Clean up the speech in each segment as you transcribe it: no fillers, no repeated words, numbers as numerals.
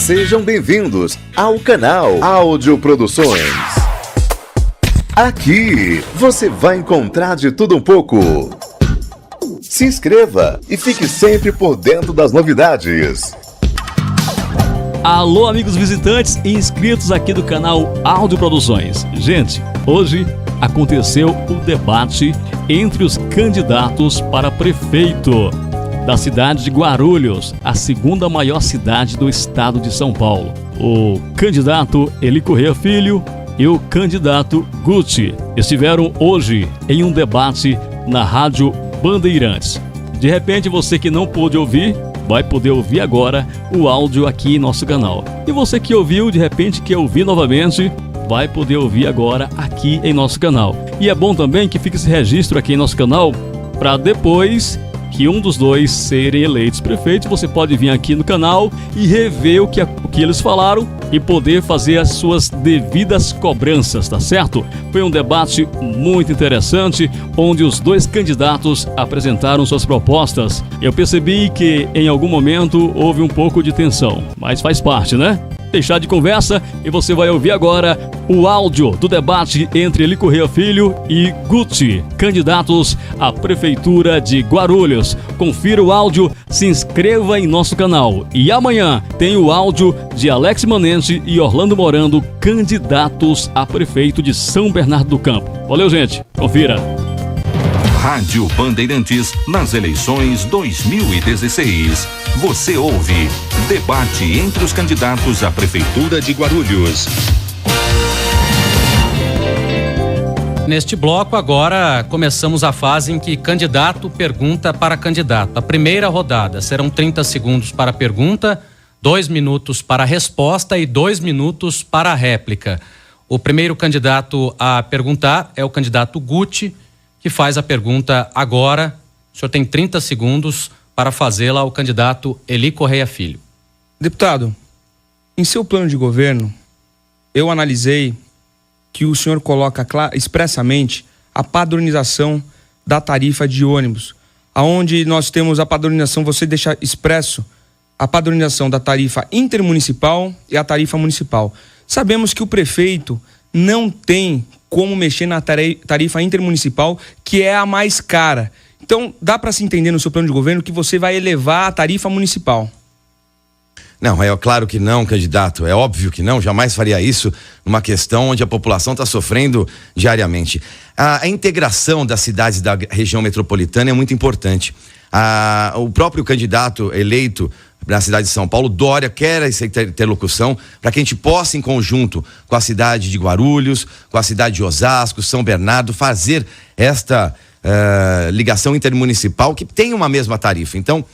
Sejam bem-vindos ao canal Áudio Produções. Aqui você vai encontrar de tudo um pouco. Se inscreva e fique sempre por dentro das novidades. Alô, amigos visitantes e inscritos aqui do canal Áudio Produções. Gente, hoje aconteceu o debate entre os candidatos para prefeito da cidade de Guarulhos, a segunda maior cidade do estado de São Paulo. O candidato Eli Correia Filho e o candidato Guti estiveram hoje em um debate na Rádio Bandeirantes. De repente, você que não pôde ouvir, vai poder ouvir agora o áudio aqui em nosso canal. E você que ouviu, de repente quer ouvir novamente, vai poder ouvir agora aqui em nosso canal. E é bom também que fique esse registro aqui em nosso canal, para depois que um dos dois serem eleitos prefeitos, você pode vir aqui no canal e rever o que eles falaram e poder fazer as suas devidas cobranças, tá certo? Foi um debate muito interessante, onde os dois candidatos apresentaram suas propostas. Eu percebi que em algum momento houve um pouco de tensão, mas faz parte, né? Deixar de conversa e você vai ouvir agora o áudio do debate entre Eli Correia Filho e Guti, candidatos à Prefeitura de Guarulhos. Confira o áudio, se inscreva em nosso canal. E amanhã tem o áudio de Alex Manente e Orlando Morando, candidatos a prefeito de São Bernardo do Campo. Valeu, gente. Confira. Rádio Bandeirantes nas eleições 2016. Você ouve debate entre os candidatos à Prefeitura de Guarulhos. Neste bloco agora começamos a fase em que candidato pergunta para candidato. A primeira rodada serão 30 segundos para a pergunta, 2 minutos para a resposta e 2 minutos para a réplica. O primeiro candidato a perguntar é o candidato Guti, que faz a pergunta agora. O senhor tem 30 segundos para fazê-la ao candidato Eli Correia Filho. Deputado, em seu plano de governo, eu analisei que o senhor coloca expressamente a padronização da tarifa de ônibus, aonde nós temos a padronização, você deixa expresso a padronização da tarifa intermunicipal e a tarifa municipal. Sabemos que o prefeito não tem como mexer na tarifa intermunicipal, que é a mais cara. Então, dá para se entender no seu plano de governo que você vai elevar a tarifa municipal? Não, é claro que não, candidato. É óbvio que não, jamais faria isso numa questão onde a população está sofrendo diariamente. A integração das cidades da região metropolitana é muito importante. O próprio candidato eleito na cidade de São Paulo, Dória, quer essa interlocução para que a gente possa, em conjunto com a cidade de Guarulhos, com a cidade de Osasco, São Bernardo, fazer esta ligação intermunicipal que tem uma mesma tarifa. Então,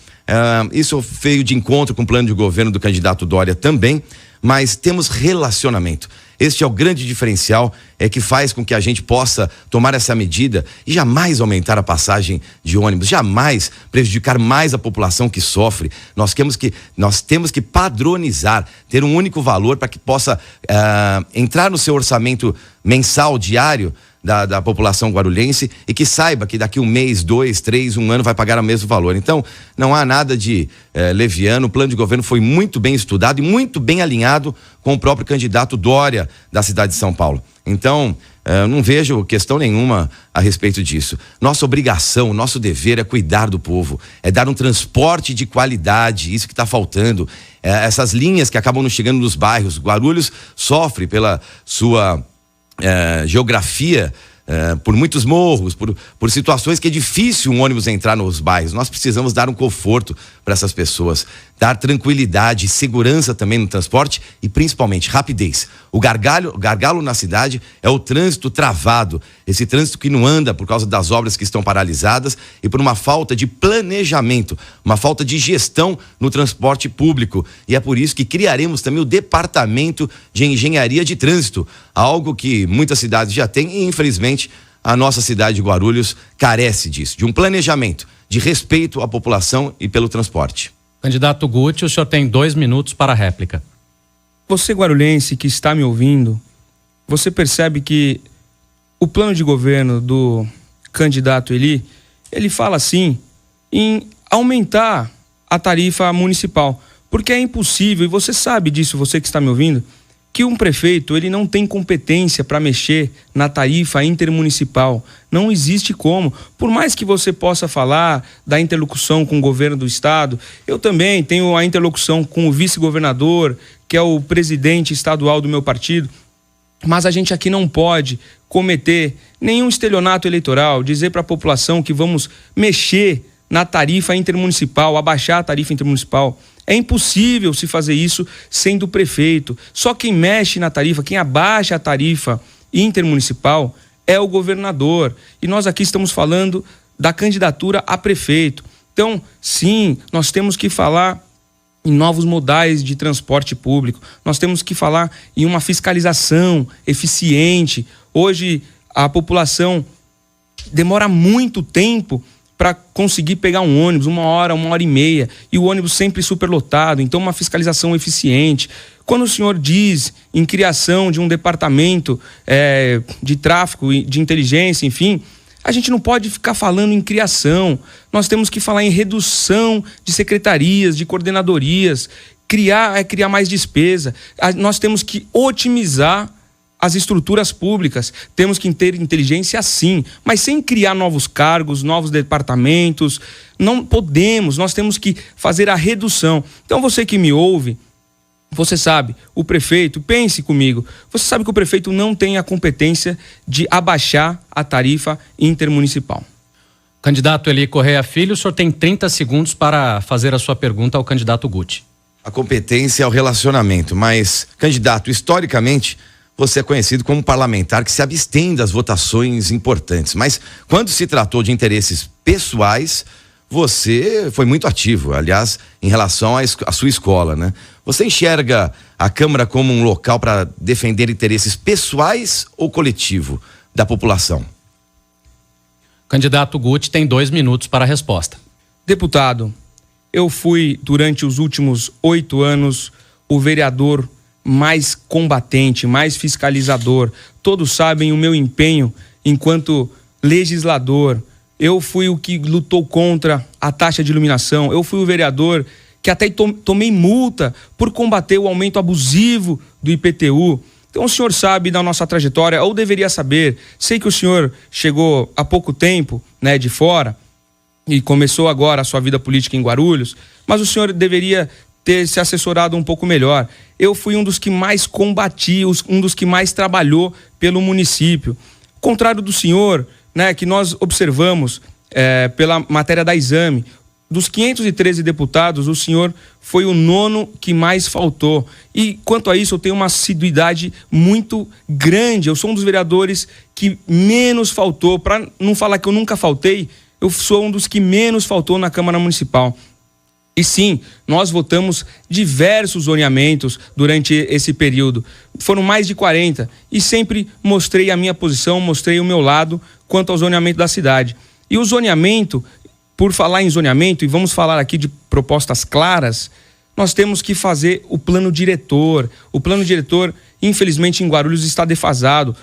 isso veio de encontro com o plano de governo do candidato Dória também, mas temos relacionamento. Este é o grande diferencial, que faz com que a gente possa tomar essa medida e jamais aumentar a passagem de ônibus, jamais prejudicar mais a população que sofre. Nós temos que padronizar, ter um único valor para que possa entrar no seu orçamento mensal, diário, da população guarulhense, e que saiba que daqui 1 mês, 2, 3, 1 ano vai pagar o mesmo valor. Então, não há nada de leviano. O plano de governo foi muito bem estudado e muito bem alinhado com o próprio candidato Dória da cidade de São Paulo. Então, não vejo questão nenhuma a respeito disso. Nossa obrigação, nosso dever é cuidar do povo, é dar um transporte de qualidade, isso que está faltando. Essas linhas que acabam não chegando nos bairros. Guarulhos sofre pela sua geografia, por muitos morros, por situações que é difícil um ônibus entrar nos bairros. Nós precisamos dar um conforto para essas pessoas, dar tranquilidade e segurança também no transporte e principalmente rapidez. O gargalo na cidade é o trânsito travado, esse trânsito que não anda por causa das obras que estão paralisadas e por uma falta de planejamento, uma falta de gestão no transporte público. E é por isso que criaremos também o Departamento de Engenharia de Trânsito, algo que muitas cidades já têm e infelizmente a nossa cidade de Guarulhos carece disso, de um planejamento, de respeito à população e pelo transporte. Candidato Guti, o senhor tem 2 minutos para a réplica. Você, guarulhense, que está me ouvindo, você percebe que o plano de governo do candidato Eli, ele fala assim em aumentar a tarifa municipal. Porque é impossível, e você sabe disso, você que está me ouvindo, que um prefeito ele não tem competência para mexer na tarifa intermunicipal. Não existe como. Por mais que você possa falar da interlocução com o governo do estado, eu também tenho a interlocução com o vice-governador, que é o presidente estadual do meu partido, mas a gente aqui não pode cometer nenhum estelionato eleitoral, dizer para a população que vamos mexer na tarifa intermunicipal, abaixar a tarifa intermunicipal. É impossível se fazer isso sendo prefeito. Só quem mexe na tarifa, quem abaixa a tarifa intermunicipal é o governador. E nós aqui estamos falando da candidatura a prefeito. Então, sim, nós temos que falar em novos modais de transporte público. Nós temos que falar em uma fiscalização eficiente. Hoje, a população demora muito tempo para conseguir pegar um ônibus, 1 hora, 1h30, e o ônibus sempre superlotado. Então, uma fiscalização eficiente. Quando o senhor diz em criação de um departamento de tráfego, de inteligência, enfim, a gente não pode ficar falando em criação. Nós temos que falar em redução de secretarias, de coordenadorias. Criar mais despesa. Nós temos que otimizar as estruturas públicas. Temos que ter inteligência, sim, mas sem criar novos cargos, novos departamentos. Não podemos, nós temos que fazer a redução. Então, você que me ouve, você sabe, o prefeito, pense comigo, você sabe que o prefeito não tem a competência de abaixar a tarifa intermunicipal. Candidato Eli Correia Filho, o senhor tem 30 segundos para fazer a sua pergunta ao candidato Guti. A competência é o relacionamento, mas, candidato, historicamente, você é conhecido como um parlamentar que se abstém das votações importantes, mas quando se tratou de interesses pessoais, você foi muito ativo, aliás, em relação à sua escola, né? Você enxerga a Câmara como um local para defender interesses pessoais ou coletivo da população? Candidato Guti tem 2 minutos para a resposta. Deputado, eu fui, durante os últimos 8 anos, o vereador mais combatente, mais fiscalizador. Todos sabem o meu empenho enquanto legislador. Eu fui o que lutou contra a taxa de iluminação. Eu fui o vereador que até tomei multa por combater o aumento abusivo do IPTU. Então o senhor sabe da nossa trajetória, ou deveria saber. Sei que o senhor chegou há pouco tempo, né, de fora e começou agora a sua vida política em Guarulhos, mas o senhor deveria ter se assessorado um pouco melhor. Eu fui um dos que mais combati, um dos que mais trabalhou pelo município. Contrário do senhor, né, que nós observamos pela matéria da Exame, dos 513 deputados, o senhor foi o 9º que mais faltou. E quanto a isso, eu tenho uma assiduidade muito grande. Eu sou um dos vereadores que menos faltou. Para não falar que eu nunca faltei, eu sou um dos que menos faltou na Câmara Municipal. E sim, nós votamos diversos zoneamentos durante esse período. Foram mais de 40. E sempre mostrei a minha posição, mostrei o meu lado quanto ao zoneamento da cidade. E o zoneamento, por falar em zoneamento, e vamos falar aqui de propostas claras, nós temos que fazer o plano diretor. O plano diretor, infelizmente, em Guarulhos está defasado.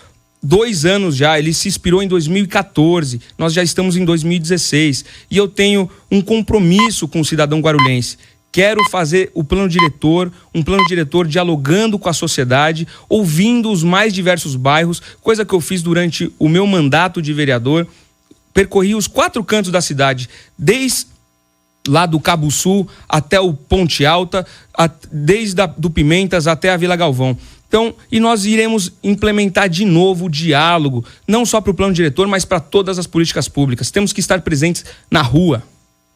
2 anos já, ele se inspirou em 2014, nós já estamos em 2016 e eu tenho um compromisso com o cidadão guarulhense. Quero fazer o plano diretor, um plano diretor dialogando com a sociedade, ouvindo os mais diversos bairros, coisa que eu fiz durante o meu mandato de vereador. Percorri os 4 cantos da cidade, desde lá do Cabo Sul até o Ponte Alta, desde do Pimentas até a Vila Galvão. Então, e nós iremos implementar de novo o diálogo, não só para o plano diretor, mas para todas as políticas públicas. Temos que estar presentes na rua.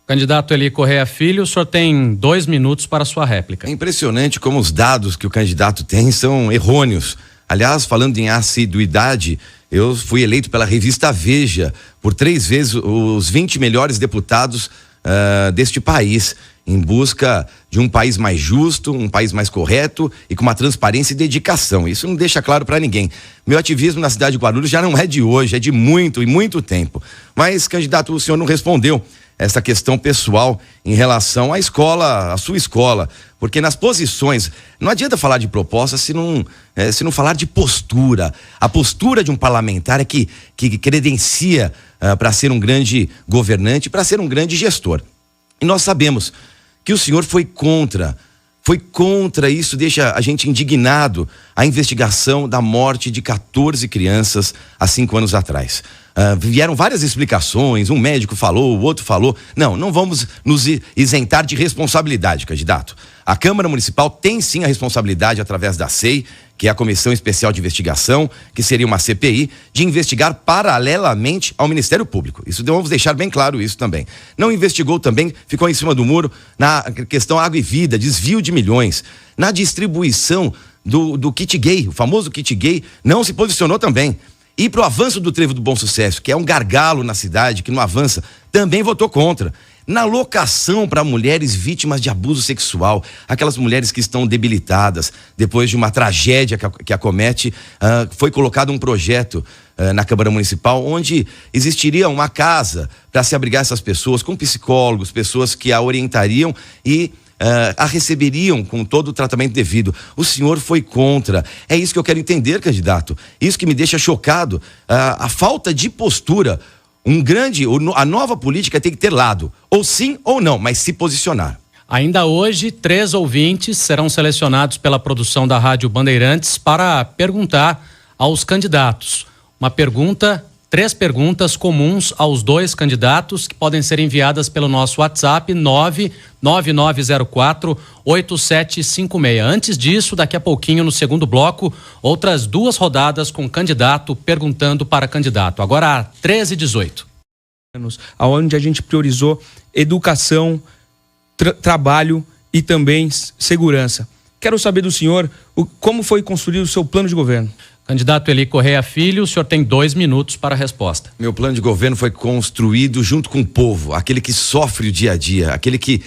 Candidato Eli Correia Filho, o senhor tem 2 minutos para a sua réplica. É impressionante como os dados que o candidato tem são errôneos. Aliás, falando em assiduidade, eu fui eleito pela revista Veja por 3 vezes os 20 melhores deputados deste país, em busca de um país mais justo, um país mais correto e com uma transparência e dedicação. Isso não deixa claro para ninguém. Meu ativismo na cidade de Guarulhos já não é de hoje, é de muito e muito tempo. Mas, candidato, o senhor não respondeu essa questão pessoal em relação à escola, à sua escola, porque nas posições, não adianta falar de proposta se não falar de postura. A postura de um parlamentar é que credencia para ser um grande governante, para ser um grande gestor. E nós sabemos que o senhor foi contra foi contra isso, deixa a gente indignado, a investigação da morte de 14 crianças há 5 anos atrás. Vieram várias explicações, um médico falou, o outro falou. Não vamos nos isentar de responsabilidade, candidato. A Câmara Municipal tem sim a responsabilidade, através da SEI, que é a Comissão Especial de Investigação, que seria uma CPI, de investigar paralelamente ao Ministério Público. Isso vamos deixar bem claro isso também. Não investigou também, ficou em cima do muro na questão água e vida, desvio de milhões. Na distribuição do kit gay, o famoso kit gay, não se posicionou também. E para o avanço do Trevo do Bom Sucesso, que é um gargalo na cidade, que não avança, também votou contra. Na locação para mulheres vítimas de abuso sexual, aquelas mulheres que estão debilitadas depois de uma tragédia que acomete, foi colocado um projeto na Câmara Municipal onde existiria uma casa para se abrigar essas pessoas, com psicólogos, pessoas que a orientariam e a receberiam com todo o tratamento devido. O senhor foi contra. É isso que eu quero entender, candidato. Isso que me deixa chocado, a falta de postura. A nova política tem que ter lado, ou sim ou não, mas se posicionar. Ainda hoje, 3 ouvintes serão selecionados pela produção da Rádio Bandeirantes para perguntar aos candidatos. 3 perguntas comuns aos 2 candidatos, que podem ser enviadas pelo nosso WhatsApp 99904-8756. Antes disso, daqui a pouquinho, no segundo bloco, outras 2 rodadas com candidato perguntando para candidato. Agora, 13h18. Onde a gente priorizou educação, trabalho e também segurança. Quero saber do senhor como foi construído o seu plano de governo. Candidato Eli Correia Filho, o senhor tem 2 minutos para a resposta. Meu plano de governo foi construído junto com o povo, aquele que sofre o dia a dia, aquele que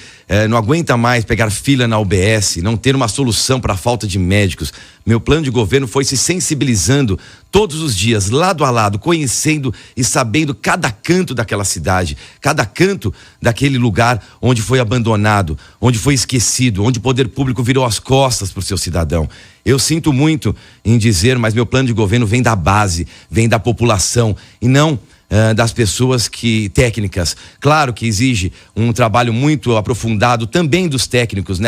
não aguenta mais pegar fila na UBS, não ter uma solução para a falta de médicos. Meu plano de governo foi se sensibilizando todos os dias, lado a lado, conhecendo e sabendo cada canto daquela cidade, cada canto daquele lugar onde foi abandonado, onde foi esquecido, onde o poder público virou as costas para o seu cidadão. Eu sinto muito em dizer, mas meu plano de governo vem da base, vem da população e não das pessoas técnicas. Claro que exige um trabalho muito aprofundado também dos técnicos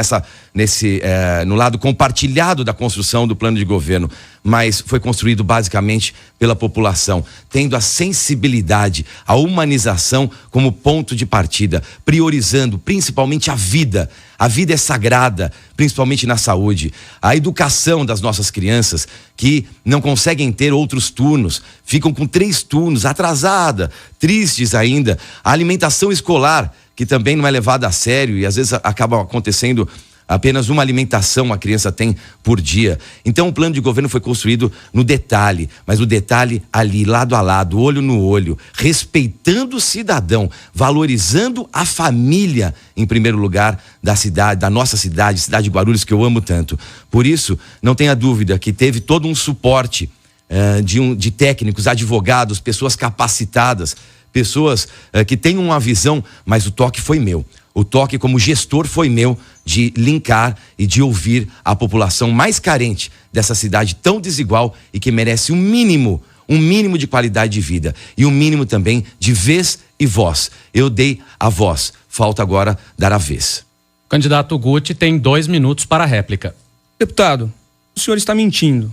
no lado compartilhado da construção do plano de governo, mas foi construído basicamente pela população, tendo a sensibilidade, a humanização como ponto de partida, priorizando principalmente a vida. A vida é sagrada, principalmente na saúde. A educação das nossas crianças, que não conseguem ter outros turnos, ficam com 3 turnos, atrasada, tristes ainda. A alimentação escolar, que também não é levada a sério e às vezes acaba acontecendo apenas uma alimentação a criança tem por dia. Então o plano de governo foi construído no detalhe, mas o detalhe ali, lado a lado, olho no olho, respeitando o cidadão, valorizando a família em primeiro lugar da cidade, da nossa cidade de Guarulhos, que eu amo tanto. Por isso, não tenha dúvida que teve todo um suporte de técnicos, advogados, pessoas capacitadas, pessoas que têm uma visão, mas o toque foi meu. O toque como gestor foi meu de linkar e de ouvir a população mais carente dessa cidade tão desigual e que merece um mínimo de qualidade de vida e um mínimo também de vez e voz. Eu dei a voz, falta agora dar a vez. O candidato Guti tem 2 minutos para a réplica. Deputado, o senhor está mentindo.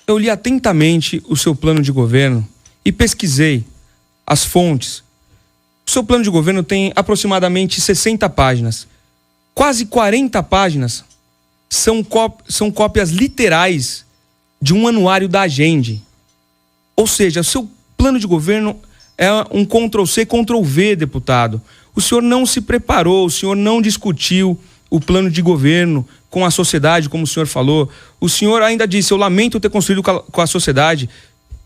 Eu li atentamente o seu plano de governo e pesquisei as fontes. O seu plano de governo tem aproximadamente 60 páginas. Quase 40 páginas são cópias literais de um anuário da Agende. Ou seja, o seu plano de governo é um Ctrl-C, Ctrl-V, deputado. O senhor não se preparou, o senhor não discutiu o plano de governo com a sociedade, como o senhor falou. O senhor ainda disse, eu lamento ter construído com a sociedade.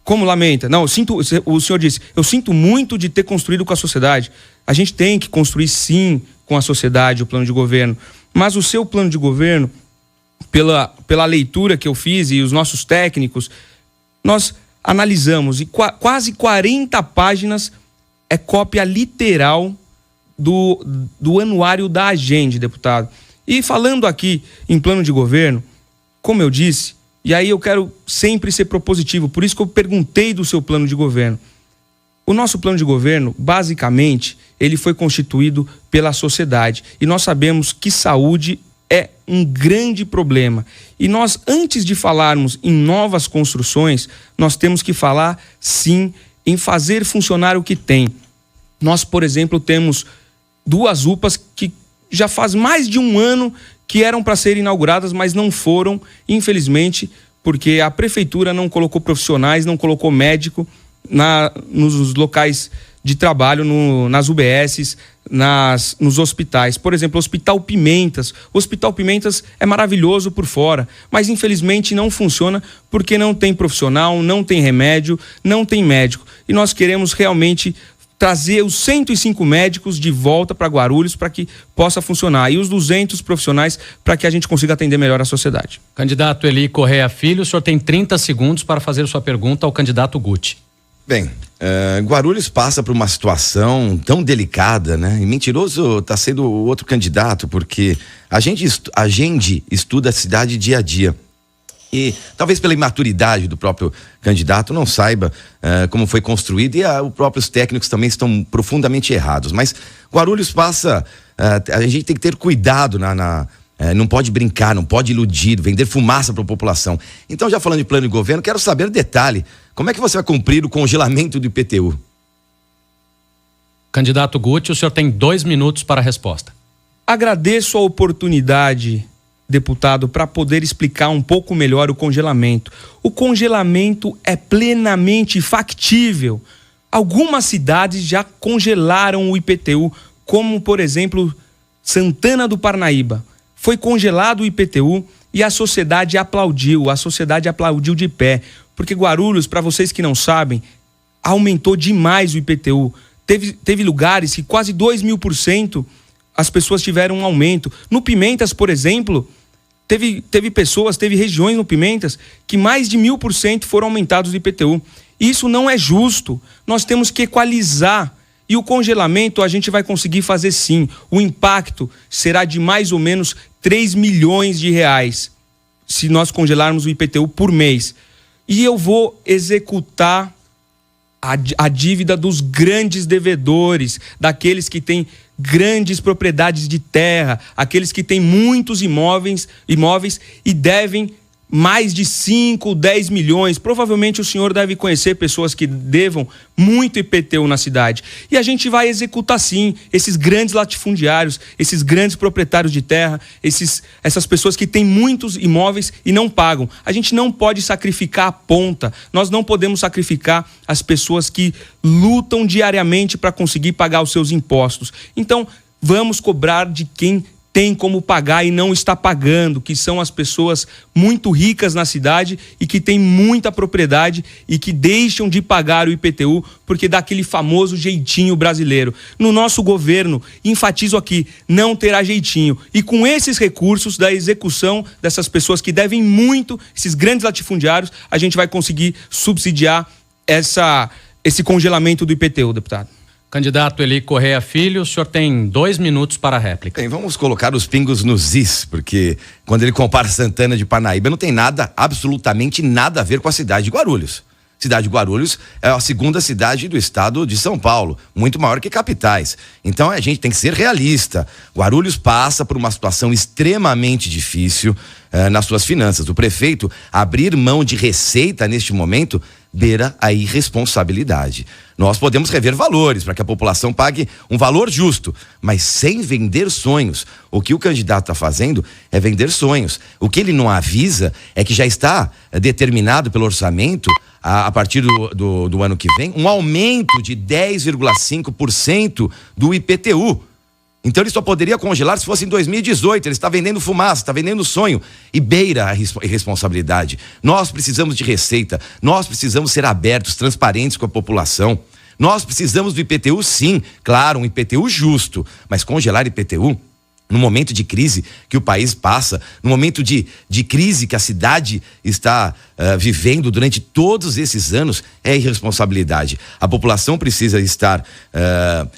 Como lamenta? Não, o senhor disse, eu sinto muito de ter construído com a sociedade. A gente tem que construir sim com a sociedade o plano de governo. Mas o seu plano de governo, pela leitura que eu fiz e os nossos técnicos, nós analisamos e quase 40 páginas é cópia literal do anuário da Agende, deputado. E falando aqui em plano de governo, como eu disse, e aí eu quero sempre ser propositivo, por isso que eu perguntei do seu plano de governo. O nosso plano de governo, basicamente, ele foi constituído pela sociedade. E nós sabemos que saúde é um grande problema. E nós, antes de falarmos em novas construções, nós temos que falar, sim, em fazer funcionar o que tem. Nós, por exemplo, temos 2 UPAs que já faz mais de 1 ano que eram para ser inauguradas, mas não foram, infelizmente, porque a prefeitura não colocou profissionais, não colocou médico nos locais de trabalho, nas UBSs, nos hospitais. Por exemplo, o Hospital Pimentas. O Hospital Pimentas é maravilhoso por fora, mas infelizmente não funciona porque não tem profissional, não tem remédio, não tem médico. E nós queremos realmente trazer os 105 médicos de volta para Guarulhos para que possa funcionar, e os 200 profissionais para que a gente consiga atender melhor a sociedade. Candidato Eli Correia Filho, o senhor tem 30 segundos para fazer sua pergunta ao candidato Guti. Bem, Guarulhos passa por uma situação tão delicada, né? E mentiroso está sendo o outro candidato, porque a gente estuda a cidade dia a dia. E talvez pela imaturidade do próprio candidato não saiba como foi construído, e os próprios técnicos também estão profundamente errados. Mas Guarulhos passa, a gente tem que ter cuidado não pode brincar, não pode iludir, vender fumaça para a população. Então, já falando de plano de governo, quero saber o detalhe: como é que você vai cumprir o congelamento do IPTU? Candidato Guti, o senhor tem 2 minutos para a resposta. Agradeço a oportunidade, deputado, para poder explicar um pouco melhor o congelamento. O congelamento é plenamente factível. Algumas cidades já congelaram o IPTU, como, por exemplo, Santana do Parnaíba. Foi congelado o IPTU e a sociedade aplaudiu de pé, porque Guarulhos, para vocês que não sabem, aumentou demais o IPTU. Teve lugares que quase 2.000% as pessoas tiveram um aumento. No Pimentas, por exemplo, teve regiões no Pimentas que mais de 1.000% foram aumentados do IPTU. Isso não é justo. Nós temos que equalizar. E o congelamento a gente vai conseguir fazer sim. O impacto será de mais ou menos 3 milhões de reais se nós congelarmos o IPTU por mês. E eu vou executar a dívida dos grandes devedores, daqueles que têm grandes propriedades de terra, aqueles que têm muitos imóveis e devem mais de 5, 10 milhões. Provavelmente o senhor deve conhecer pessoas que devam muito IPTU na cidade. E a gente vai executar sim esses grandes latifundiários, esses grandes proprietários de terra, essas pessoas que têm muitos imóveis e não pagam. A gente não pode sacrificar a ponta. Nós não podemos sacrificar as pessoas que lutam diariamente para conseguir pagar os seus impostos. Então, vamos cobrar de quem tem como pagar e não está pagando, que são as pessoas muito ricas na cidade e que têm muita propriedade e que deixam de pagar o IPTU porque dá aquele famoso jeitinho brasileiro. No nosso governo, enfatizo aqui, não terá jeitinho. E com esses recursos da execução dessas pessoas que devem muito, esses grandes latifundiários, a gente vai conseguir subsidiar esse congelamento do IPTU, deputado. Candidato Eli Correia Filho, o senhor tem 2 minutos para a réplica. Bem, vamos colocar os pingos nos is, porque quando ele compara Santana de Parnaíba, não tem nada, absolutamente nada a ver com a cidade de Guarulhos. Cidade de Guarulhos é a 2ª cidade do estado de São Paulo, muito maior que capitais. Então a gente tem que ser realista. Guarulhos passa por uma situação extremamente difícil nas suas finanças. O prefeito abrir mão de receita neste momento beira a irresponsabilidade. Nós podemos rever valores para que a população pague um valor justo, mas sem vender sonhos. O que o candidato está fazendo é vender sonhos. O que ele não avisa é que já está determinado pelo orçamento, a partir do ano que vem, um aumento de 10,5% do IPTU. Então ele só poderia congelar se fosse em 2018. Ele está vendendo fumaça, está vendendo sonho e beira a irresponsabilidade. Nós precisamos de receita, nós precisamos ser abertos, transparentes com a população. Nós precisamos do IPTU sim, claro, um IPTU justo, mas congelar IPTU no momento de crise que o país passa, no momento de crise que a cidade está vivendo durante todos esses anos, é irresponsabilidade. A população precisa estar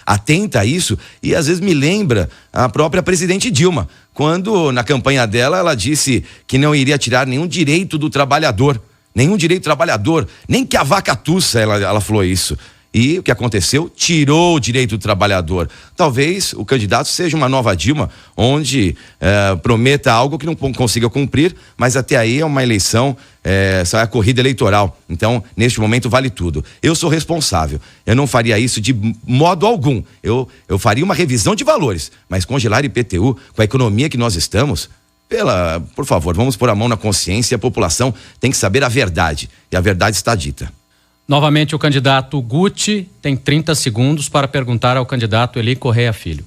atenta a isso e às vezes me lembra a própria presidente Dilma, quando na campanha dela ela disse que não iria tirar nenhum direito do trabalhador, nem que a vaca tussa, ela falou isso. E o que aconteceu? Tirou o direito do trabalhador. Talvez o candidato seja uma nova Dilma, onde prometa algo que não consiga cumprir, mas até aí é uma eleição, só é a corrida eleitoral. Então, neste momento, vale tudo. Eu sou responsável. Eu não faria isso de modo algum. Eu faria uma revisão de valores, mas congelar IPTU com a economia que nós estamos... Por favor, vamos pôr a mão na consciência. A população tem que saber a verdade. E a verdade está dita. Novamente, o candidato Guti tem 30 segundos para perguntar ao candidato Eli Correia Filho.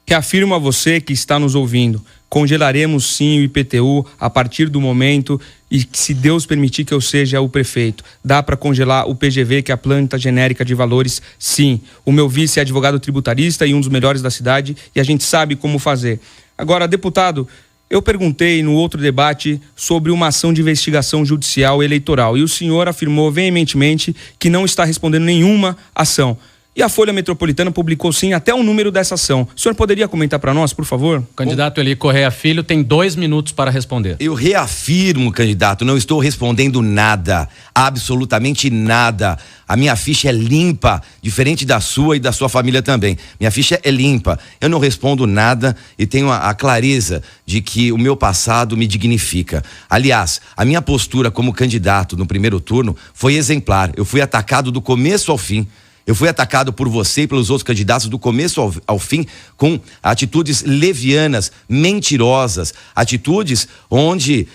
Reafirmo a você que está nos ouvindo, congelaremos sim o IPTU a partir do momento e que, se Deus permitir que eu seja o prefeito, dá para congelar o PGV, que é a planta genérica de valores, sim. O meu vice é advogado tributarista e um dos melhores da cidade e a gente sabe como fazer. Agora, deputado, eu perguntei no outro debate sobre uma ação de investigação judicial eleitoral e o senhor afirmou veementemente que não está respondendo nenhuma ação. E a Folha Metropolitana publicou sim até o número dessa ação. O senhor poderia comentar para nós, por favor? O candidato Eli Correia Filho tem 2 minutos para responder. Eu reafirmo, candidato, não estou respondendo nada, absolutamente nada. A minha ficha é limpa, diferente da sua e da sua família também. Minha ficha é limpa. Eu não respondo nada e tenho a clareza de que o meu passado me dignifica. Aliás, a minha postura como candidato no primeiro turno foi exemplar. Eu fui atacado do começo ao fim. Eu fui atacado por você e pelos outros candidatos do começo ao fim com atitudes levianas, mentirosas, atitudes onde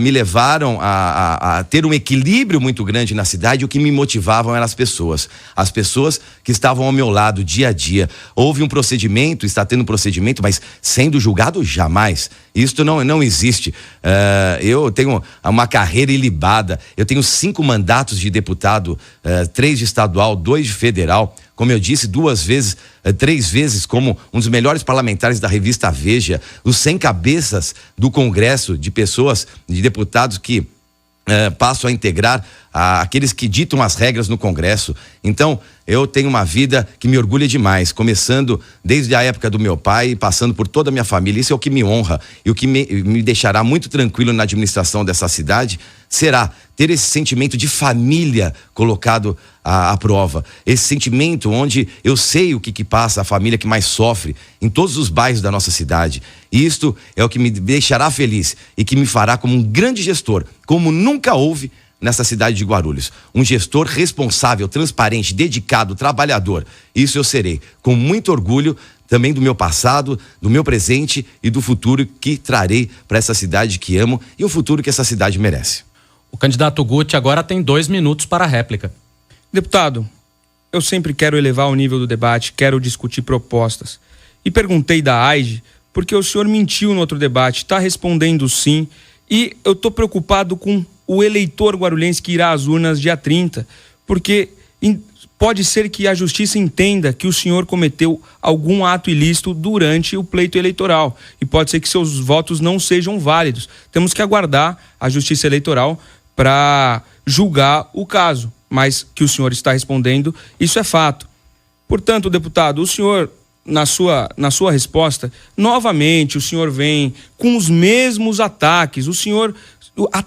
me levaram a ter um equilíbrio muito grande na cidade. O que me motivavam eram as pessoas que estavam ao meu lado dia a dia. Houve um procedimento, está tendo um procedimento, mas sendo julgado jamais. Isto não existe. Eu tenho uma carreira ilibada. Eu tenho 5 mandatos de deputado, 3 de estadual, 2 de federal. Como eu disse, 3 vezes como um dos melhores parlamentares da revista Veja, os 100 cabeças do Congresso, de pessoas, de deputados que passam a integrar aqueles que ditam as regras no Congresso. Então, eu tenho uma vida que me orgulha demais, começando desde a época do meu pai e passando por toda a minha família. Isso é o que me honra e o que me deixará muito tranquilo na administração dessa cidade será ter esse sentimento de família colocado à prova. Esse sentimento onde eu sei o que passa a família que mais sofre em todos os bairros da nossa cidade. E isto é o que me deixará feliz e que me fará como um grande gestor, como nunca houve nessa cidade de Guarulhos. Um gestor responsável, transparente, dedicado, trabalhador. Isso eu serei, com muito orgulho também do meu passado, do meu presente e do futuro que trarei para essa cidade que amo e o futuro que essa cidade merece. O candidato Guti agora tem 2 minutos para a réplica. Deputado, eu sempre quero elevar o nível do debate, quero discutir propostas. E perguntei da AIGE porque o senhor mentiu no outro debate, está respondendo sim, e eu estou preocupado com o eleitor guarulhense que irá às urnas dia 30, porque pode ser que a justiça entenda que o senhor cometeu algum ato ilícito durante o pleito eleitoral e pode ser que seus votos não sejam válidos. Temos que aguardar a justiça eleitoral para julgar o caso, mas que o senhor está respondendo, isso é fato. Portanto, deputado, o senhor, na sua resposta, novamente o senhor vem com os mesmos ataques. O senhor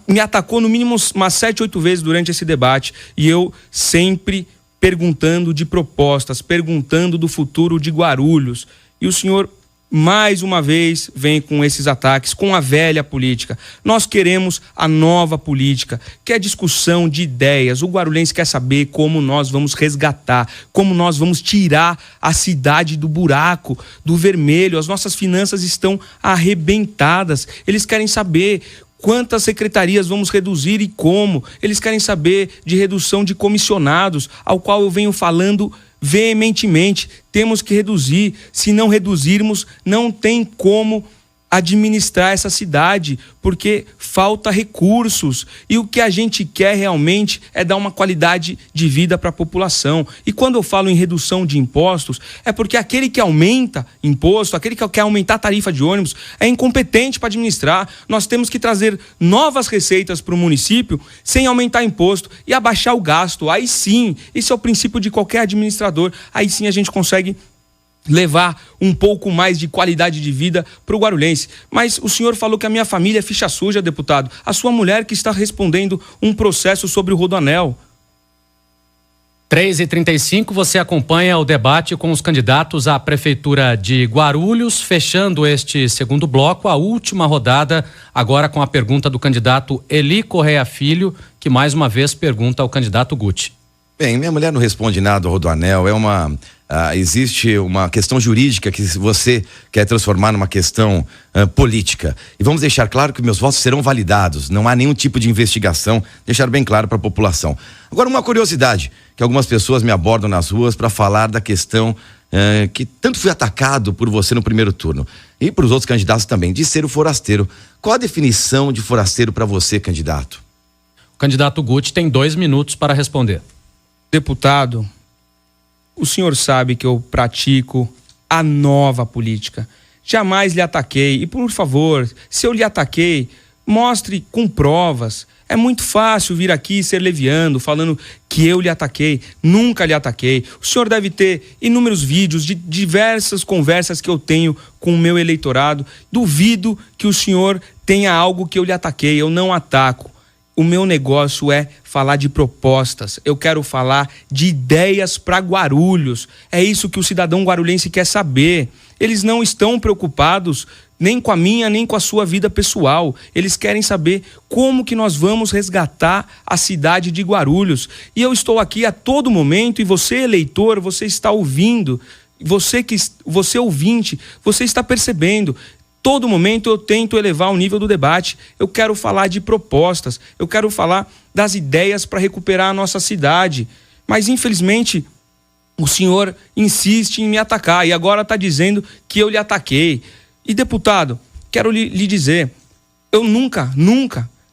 me atacou no mínimo umas 7, 8 vezes durante esse debate e eu sempre perguntando de propostas, perguntando do futuro de Guarulhos. E o senhor, mais uma vez, vem com esses ataques, com a velha política. Nós queremos a nova política, que é discussão de ideias. O guarulhense quer saber como nós vamos resgatar, como nós vamos tirar a cidade do buraco, do vermelho. As nossas finanças estão arrebentadas. Eles querem saber quantas secretarias vamos reduzir e como. Eles querem saber de redução de comissionados, ao qual eu venho falando veementemente. Temos que reduzir. Se não reduzirmos, não tem como administrar essa cidade, porque falta recursos. E o que a gente quer realmente é dar uma qualidade de vida para a população. E quando eu falo em redução de impostos, é porque aquele que aumenta imposto, aquele que quer aumentar a tarifa de ônibus, é incompetente para administrar. Nós temos que trazer novas receitas para o município sem aumentar imposto e abaixar o gasto. Aí sim, esse é o princípio de qualquer administrador. Aí sim a gente consegue levar um pouco mais de qualidade de vida para o guarulhense. Mas o senhor falou que a minha família é ficha suja, deputado. A sua mulher que está respondendo um processo sobre o Rodoanel. 3h35, você acompanha o debate com os candidatos à Prefeitura de Guarulhos, fechando este segundo bloco, a última rodada, agora com a pergunta do candidato Eli Correia Filho, que mais uma vez pergunta ao candidato Guti. Bem, minha mulher não responde nada, Rodoanel, existe uma questão jurídica que você quer transformar numa questão política. E vamos deixar claro que meus votos serão validados, não há nenhum tipo de investigação, deixar bem claro para a população. Agora, uma curiosidade, que algumas pessoas me abordam nas ruas para falar da questão que tanto fui atacado por você no primeiro turno e por os outros candidatos também, de ser o forasteiro. Qual a definição de forasteiro para você, candidato? O candidato Guti tem 2 minutos para responder. Deputado, o senhor sabe que eu pratico a nova política. Jamais lhe ataquei. E, por favor, se eu lhe ataquei, mostre com provas. É muito fácil vir aqui ser leviano, falando que eu lhe ataquei. Nunca lhe ataquei. O senhor deve ter inúmeros vídeos de diversas conversas que eu tenho com o meu eleitorado. Duvido que o senhor tenha algo que eu lhe ataquei. Eu não ataco. O meu negócio é falar de propostas. Eu quero falar de ideias para Guarulhos. É isso que o cidadão guarulhense quer saber. Eles não estão preocupados nem com a minha, nem com a sua vida pessoal. Eles querem saber como que nós vamos resgatar a cidade de Guarulhos. E eu estou aqui a todo momento, e você, eleitor, você está ouvindo. Você ouvinte, você está percebendo. Todo momento eu tento elevar o nível do debate. Eu quero falar de propostas, eu quero falar das ideias para recuperar a nossa cidade. Mas, infelizmente, o senhor insiste em me atacar e agora está dizendo que eu lhe ataquei. E, deputado, quero lhe dizer, eu nunca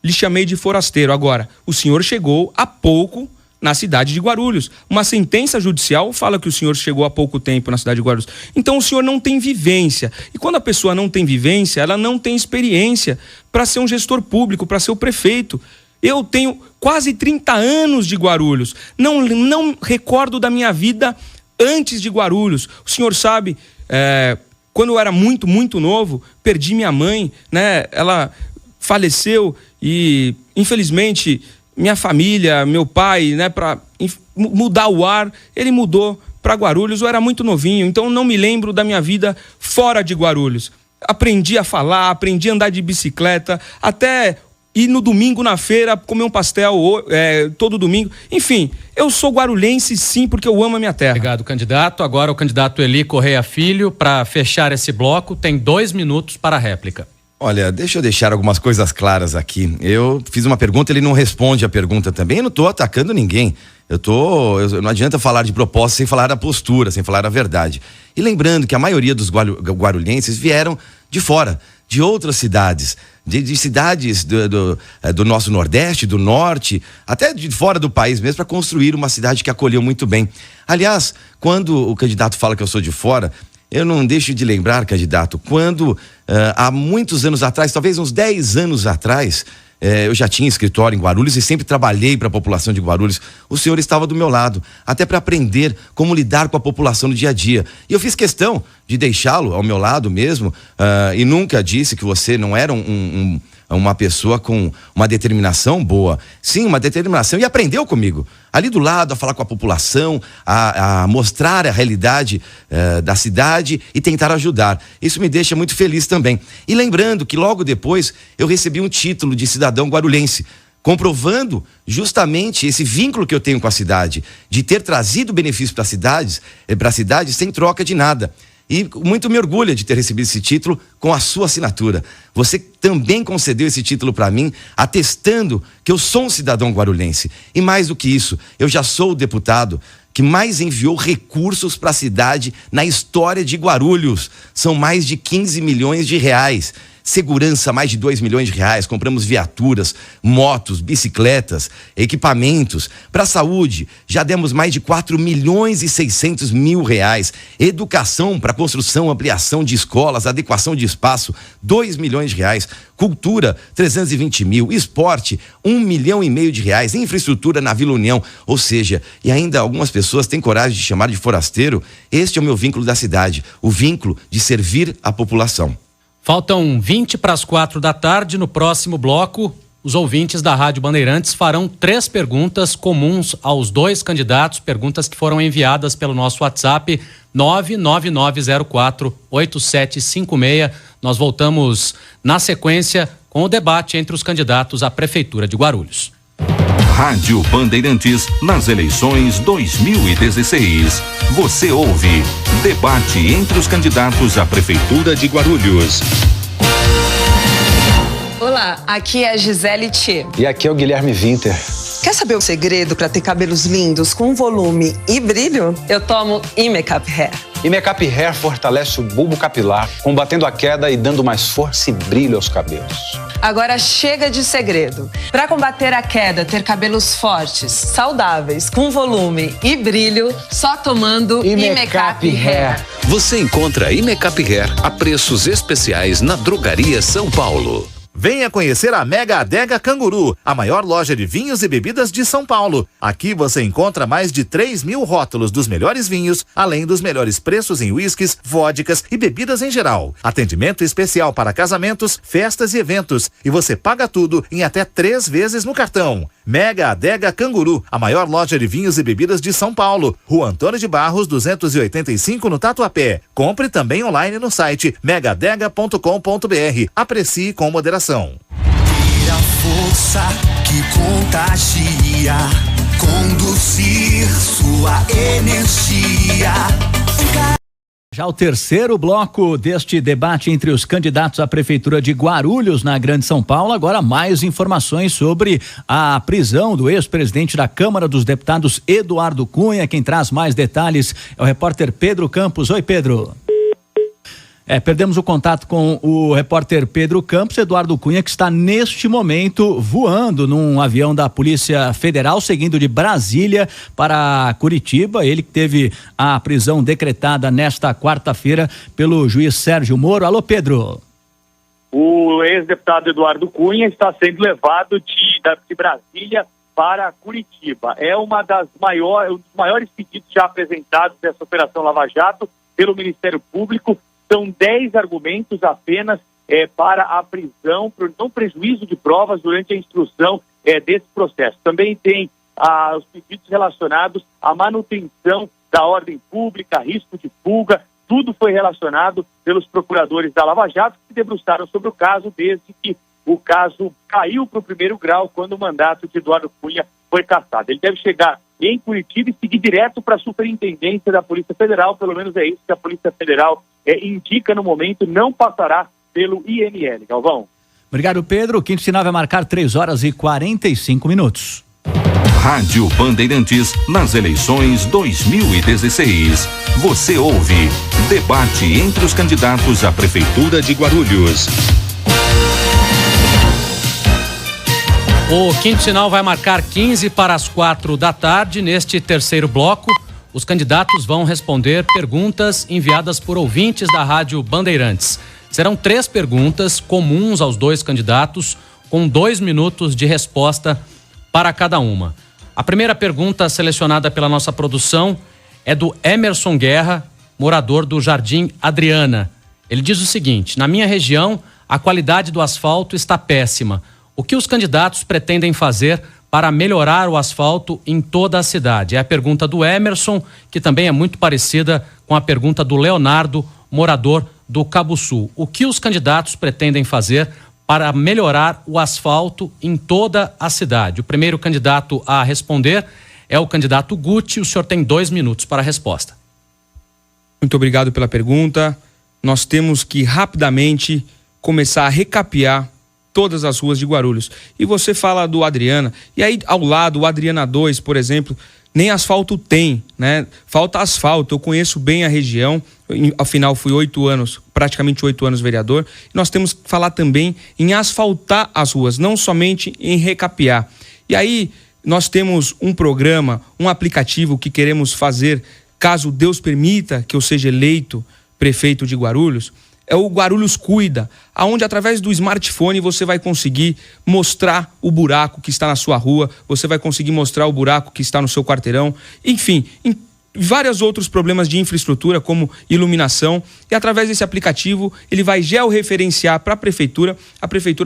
lhe chamei de forasteiro. Agora, o senhor chegou há pouco na cidade de Guarulhos. Uma sentença judicial fala que o senhor chegou há pouco tempo na cidade de Guarulhos. Então o senhor não tem vivência. E quando a pessoa não tem vivência, ela não tem experiência para ser um gestor público, para ser o prefeito. Eu tenho quase 30 anos de Guarulhos. Não recordo da minha vida antes de Guarulhos. O senhor sabe, quando eu era muito, muito novo, perdi minha mãe, né? Ela faleceu e, infelizmente, minha família, meu pai, né, para mudar o ar, ele mudou para Guarulhos. Eu era muito novinho, então não me lembro da minha vida fora de Guarulhos. Aprendi a falar, aprendi a andar de bicicleta, até ir no domingo na feira, comer um pastel todo domingo. Enfim, eu sou guarulhense sim, porque eu amo a minha terra. Obrigado, candidato. Agora o candidato Eli Correia Filho, para fechar esse bloco, tem 2 minutos para a réplica. Olha, deixa eu deixar algumas coisas claras aqui. Eu fiz uma pergunta, ele não responde a pergunta também. Eu não estou atacando ninguém. Não adianta falar de proposta sem falar da postura, sem falar a verdade. E lembrando que a maioria dos guarulhenses vieram de fora, de outras cidades, de cidades do nosso Nordeste, do Norte, até de fora do país mesmo, para construir uma cidade que acolheu muito bem. Aliás, quando o candidato fala que eu sou de fora, eu não deixo de lembrar, candidato, quando há muitos anos atrás, talvez uns 10 anos atrás, eu já tinha escritório em Guarulhos e sempre trabalhei para a população de Guarulhos. O senhor estava do meu lado, até para aprender como lidar com a população no dia a dia. E eu fiz questão de deixá-lo ao meu lado mesmo, e nunca disse que você não era uma pessoa com uma determinação boa. Sim, uma determinação, e aprendeu comigo. Ali do lado, a falar com a população, a mostrar a realidade da cidade e tentar ajudar. Isso me deixa muito feliz também. E lembrando que logo depois eu recebi um título de cidadão guarulhense, comprovando justamente esse vínculo que eu tenho com a cidade, de ter trazido benefício para a cidade sem troca de nada. E muito me orgulha de ter recebido esse título com a sua assinatura. Você também concedeu esse título para mim, atestando que eu sou um cidadão guarulhense. E mais do que isso, eu já sou o deputado que mais enviou recursos para a cidade na história de Guarulhos. São mais de 15 milhões de reais. Segurança, mais de 2 milhões de reais, compramos viaturas, motos, bicicletas, equipamentos. Para a saúde, já demos mais de 4 milhões e 600 mil reais. Educação, para construção, ampliação de escolas, adequação de espaço, 2 milhões de reais. Cultura, 320 mil. Esporte, 1,5 milhão de reais. Infraestrutura na Vila União. Ou seja, e ainda algumas pessoas têm coragem de chamar de forasteiro. Este é o meu vínculo da cidade, o vínculo de servir a população. Faltam 20 para as 4 da tarde. No próximo bloco, os ouvintes da Rádio Bandeirantes farão 3 perguntas comuns aos 2 candidatos, perguntas que foram enviadas pelo nosso WhatsApp 999048756. Nós voltamos na sequência com o debate entre os candidatos à Prefeitura de Guarulhos. Rádio Bandeirantes nas eleições 2016. Você ouve debate entre os candidatos à Prefeitura de Guarulhos. Olá, aqui é a Gisele Tchê. E aqui é o Guilherme Winter. Quer saber o segredo para ter cabelos lindos com volume e brilho? Eu tomo Imecap Hair. Imecap Hair fortalece o bulbo capilar, combatendo a queda e dando mais força e brilho aos cabelos. Agora chega de segredo. Para combater a queda, ter cabelos fortes, saudáveis, com volume e brilho, só tomando Imecap Hair. Você encontra Imecap Hair a preços especiais na Drogaria São Paulo. Venha conhecer a Mega Adega Canguru, a maior loja de vinhos e bebidas de São Paulo. Aqui você encontra mais de 3.000 rótulos dos melhores vinhos, além dos melhores preços em uísques, vodkas e bebidas em geral. Atendimento especial para casamentos, festas e eventos. E você paga tudo em até 3 vezes no cartão. Mega Adega Canguru, a maior loja de vinhos e bebidas de São Paulo. Rua Antônio de Barros, 285 no Tatuapé. Compre também online no site megadega.com.br. Aprecie com moderação. Ter a força que contagia, conduzir sua energia. Já o terceiro bloco deste debate entre os candidatos à Prefeitura de Guarulhos, na Grande São Paulo. Agora mais informações sobre a prisão do ex-presidente da Câmara dos Deputados, Eduardo Cunha. Quem traz mais detalhes é o repórter Pedro Campos. Oi, Pedro. Perdemos o contato com o repórter Pedro Campos. Eduardo Cunha, que está neste momento voando num avião da Polícia Federal, seguindo de Brasília para Curitiba. Ele que teve a prisão decretada nesta quarta-feira pelo juiz Sérgio Moro. Alô, Pedro. O ex-deputado Eduardo Cunha está sendo levado de Brasília para Curitiba. É um dos maiores pedidos já apresentados dessa Operação Lava Jato pelo Ministério Público. São 10 argumentos apenas para a prisão, por não prejuízo de provas durante a instrução desse processo. Também tem os pedidos relacionados à manutenção da ordem pública, risco de fuga. Tudo foi relacionado pelos procuradores da Lava Jato, que se debruçaram sobre o caso desde que o caso caiu para o 1º grau, quando o mandato de Eduardo Cunha foi cassado. Ele deve chegar em Curitiba e seguir direto para a Superintendência da Polícia Federal. Pelo menos é isso que a Polícia Federal indica no momento. Não passará pelo IML. Galvão. Obrigado, Pedro. O quinto sinal vai marcar 3h45. Rádio Bandeirantes nas eleições 2016. Você ouve debate entre os candidatos à Prefeitura de Guarulhos. O quinto sinal vai marcar 15:15 da tarde. Neste terceiro bloco, os candidatos vão responder perguntas enviadas por ouvintes da Rádio Bandeirantes. Serão 3 perguntas comuns aos 2 candidatos, com 2 minutos de resposta para cada uma. A primeira pergunta selecionada pela nossa produção é do Emerson Guerra, morador do Jardim Adriana. Ele diz o seguinte: na minha região, a qualidade do asfalto está péssima. O que os candidatos pretendem fazer para melhorar o asfalto em toda a cidade? É a pergunta do Emerson, que também é muito parecida com a pergunta do Leonardo, morador do Cabo Sul. O que os candidatos pretendem fazer para melhorar o asfalto em toda a cidade? O primeiro candidato a responder é o candidato Guti. O senhor tem 2 minutos para a resposta. Muito obrigado pela pergunta. Nós temos que rapidamente começar a recapear todas as ruas de Guarulhos. E você fala do Adriana, e aí ao lado, o Adriana 2, por exemplo, nem asfalto tem, né? Falta asfalto. Eu conheço bem a região, afinal fui 8 anos, praticamente 8 anos vereador. Nós temos que falar também em asfaltar as ruas, não somente em recapear. E aí nós temos um programa, um aplicativo que queremos fazer, caso Deus permita que eu seja eleito prefeito de Guarulhos. É o Guarulhos Cuida, aonde através do smartphone você vai conseguir mostrar o buraco que está na sua rua, você vai conseguir mostrar o buraco que está no seu quarteirão, enfim, em vários outros problemas de infraestrutura, como iluminação, e através desse aplicativo ele vai georreferenciar para a prefeitura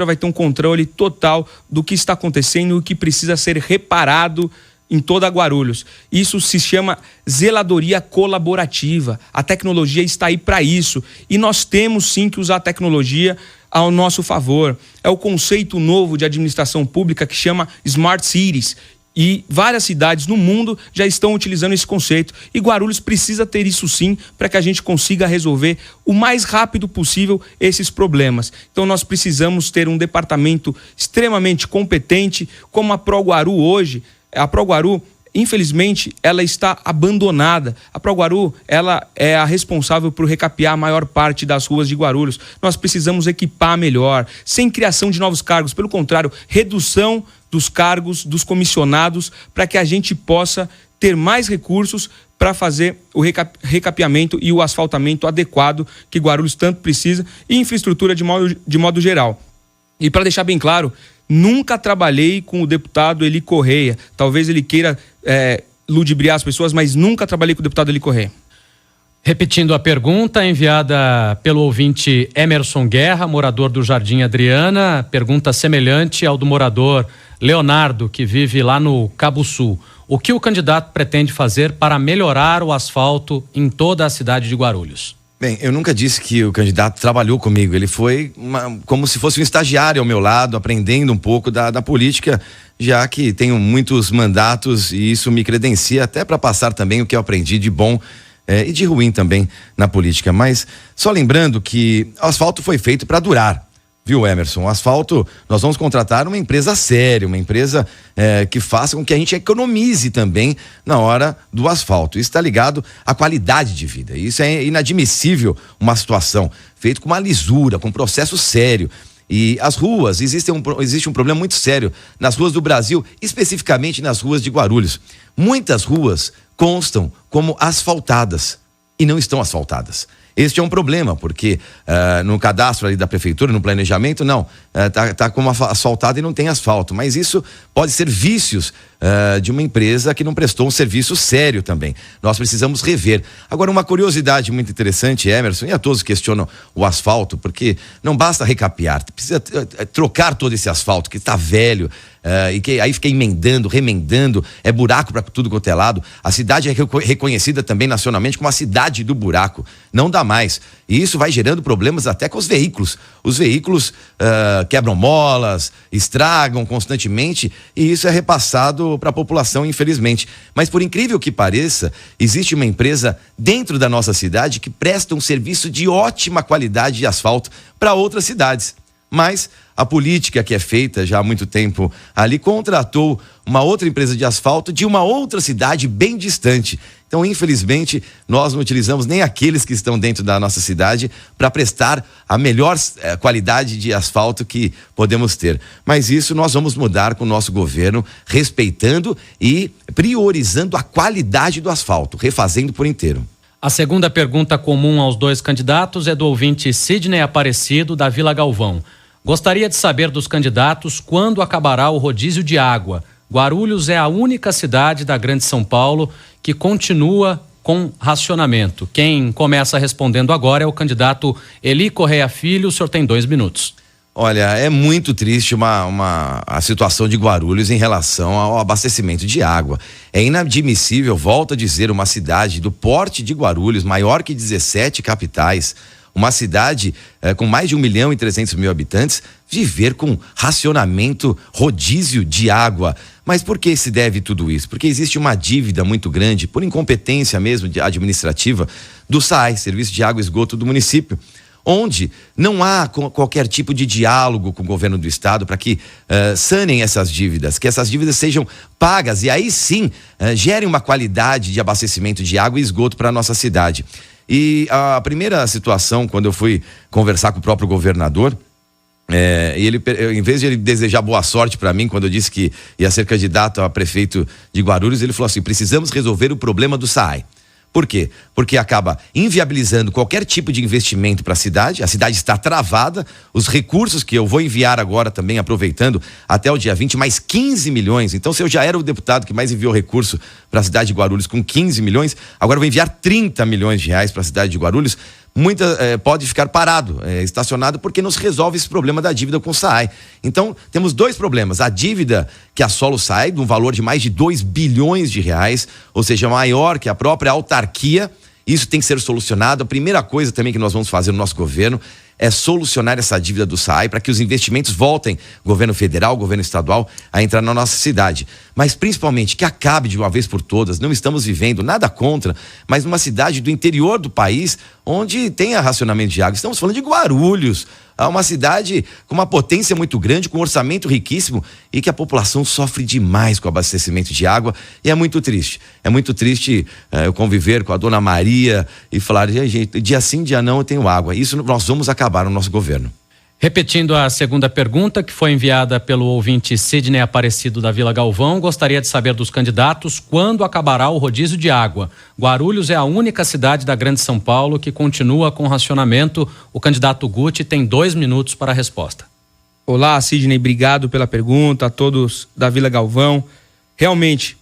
vai ter um controle total do que está acontecendo e o que precisa ser reparado em toda Guarulhos. Isso se chama zeladoria colaborativa. A tecnologia está aí para isso e nós temos sim que usar a tecnologia ao nosso favor. É o conceito novo de administração pública que chama Smart Cities. E várias cidades no mundo já estão utilizando esse conceito. E Guarulhos precisa ter isso sim para que a gente consiga resolver o mais rápido possível esses problemas. Então nós precisamos ter um departamento extremamente competente, como a ProGuaru hoje. A ProGuaru, infelizmente, ela está abandonada. A ProGuaru, ela é a responsável por recapear a maior parte das ruas de Guarulhos. Nós precisamos equipar melhor, sem criação de novos cargos. Pelo contrário, redução dos cargos dos comissionados para que a gente possa ter mais recursos para fazer o recapeamento e o asfaltamento adequado que Guarulhos tanto precisa e infraestrutura de modo geral. E para deixar bem claro, nunca trabalhei com o deputado Eli Correia. Talvez ele queira ludibriar as pessoas, mas nunca trabalhei com o deputado Eli Correia. Repetindo a pergunta enviada pelo ouvinte Emerson Guerra, morador do Jardim Adriana, pergunta semelhante ao do morador Leonardo, que vive lá no Cabo Sul. O que o candidato pretende fazer para melhorar o asfalto em toda a cidade de Guarulhos? Bem, eu nunca disse que o candidato trabalhou comigo. Ele foi como se fosse um estagiário ao meu lado, aprendendo um pouco da política, já que tenho muitos mandatos e isso me credencia até para passar também o que eu aprendi de bom e de ruim também na política. Mas só lembrando que o asfalto foi feito para durar. Viu, Emerson? O asfalto, nós vamos contratar uma empresa séria, uma empresa que faça com que a gente economize também na hora do asfalto. Isso está ligado à qualidade de vida. Isso é inadmissível, uma situação feita com uma lisura, com um processo sério. E as ruas, existe um problema muito sério nas ruas do Brasil, especificamente nas ruas de Guarulhos. Muitas ruas constam como asfaltadas e não estão asfaltadas. Este é um problema, porque no cadastro ali da prefeitura, no planejamento, não, tá como asfaltado e não tem asfalto. Mas isso pode ser vícios de uma empresa que não prestou um serviço sério também. Nós precisamos rever. Agora, uma curiosidade muito interessante, Emerson, e a todos que questionam o asfalto, porque não basta recapear, precisa trocar todo esse asfalto que está velho, e que aí fica emendando, remendando, é buraco para tudo quanto é lado. A cidade é reconhecida também nacionalmente como a cidade do buraco. Não dá mais. E isso vai gerando problemas até com os veículos. Os veículos quebram molas, estragam constantemente, e isso é repassado para a população, infelizmente. Mas por incrível que pareça, existe uma empresa dentro da nossa cidade que presta um serviço de ótima qualidade de asfalto para outras cidades. Mas a política que é feita já há muito tempo ali contratou uma outra empresa de asfalto de uma outra cidade bem distante. Então, infelizmente, nós não utilizamos nem aqueles que estão dentro da nossa cidade para prestar a melhor qualidade de asfalto que podemos ter. Mas isso nós vamos mudar com o nosso governo, respeitando e priorizando a qualidade do asfalto, refazendo por inteiro. A segunda pergunta comum aos dois candidatos é do ouvinte Sidney Aparecido, da Vila Galvão. Gostaria de saber dos candidatos quando acabará o rodízio de água. Guarulhos é a única cidade da Grande São Paulo que continua com racionamento. Quem começa respondendo agora é o candidato Eli Correia Filho. O senhor tem 2 minutos. Olha, é muito triste a situação de Guarulhos em relação ao abastecimento de água. É inadmissível, volto a dizer, uma cidade do porte de Guarulhos, maior que 17 capitais, uma cidade com mais de 1.300.000 habitantes, viver com racionamento, rodízio de água. Mas por que se deve tudo isso? Porque existe uma dívida muito grande, por incompetência mesmo administrativa, do SAI, Serviço de Água e Esgoto do município, onde não há qualquer tipo de diálogo com o governo do estado para que sanem essas dívidas, que essas dívidas sejam pagas e aí sim gerem uma qualidade de abastecimento de água e esgoto para a nossa cidade. E a primeira situação, quando eu fui conversar com o próprio governador, ele, em vez de ele desejar boa sorte para mim, quando eu disse que ia ser candidato a prefeito de Guarulhos, ele falou assim: precisamos resolver o problema do SAI. Por quê? Porque acaba inviabilizando qualquer tipo de investimento para a cidade está travada, os recursos que eu vou enviar agora também, aproveitando, até o dia 20, mais 15 milhões. Então, se eu já era o deputado que mais enviou recurso para a cidade de Guarulhos com 15 milhões, agora vai enviar 30 milhões de reais para a cidade de Guarulhos. Pode ficar parado, estacionado, porque nos resolve esse problema da dívida com o SAAI. Então, temos dois problemas. A dívida que assola o SAAI, de um valor de mais de 2 bilhões de reais, ou seja, maior que a própria autarquia. Isso tem que ser solucionado. A primeira coisa também que nós vamos fazer no nosso governo é solucionar essa dívida do SAAI para que os investimentos voltem, governo federal, governo estadual, a entrar na nossa cidade. Mas principalmente que acabe de uma vez por todas. Não estamos vivendo nada contra, mas numa cidade do interior do país onde tem racionamento de água. Estamos falando de Guarulhos, uma cidade com uma potência muito grande, com um orçamento riquíssimo e que a população sofre demais com o abastecimento de água, e é muito triste. É muito triste eu conviver com a dona Maria e falar, gente, dia sim, dia não eu tenho água. Isso nós vamos acabar no nosso governo. Repetindo a segunda pergunta, que foi enviada pelo ouvinte Sidney Aparecido da Vila Galvão, gostaria de saber dos candidatos quando acabará o rodízio de água. Guarulhos é a única cidade da Grande São Paulo que continua com racionamento. O candidato Guti tem 2 minutos para a resposta. Olá, Sidney, obrigado pela pergunta, a todos da Vila Galvão. Realmente,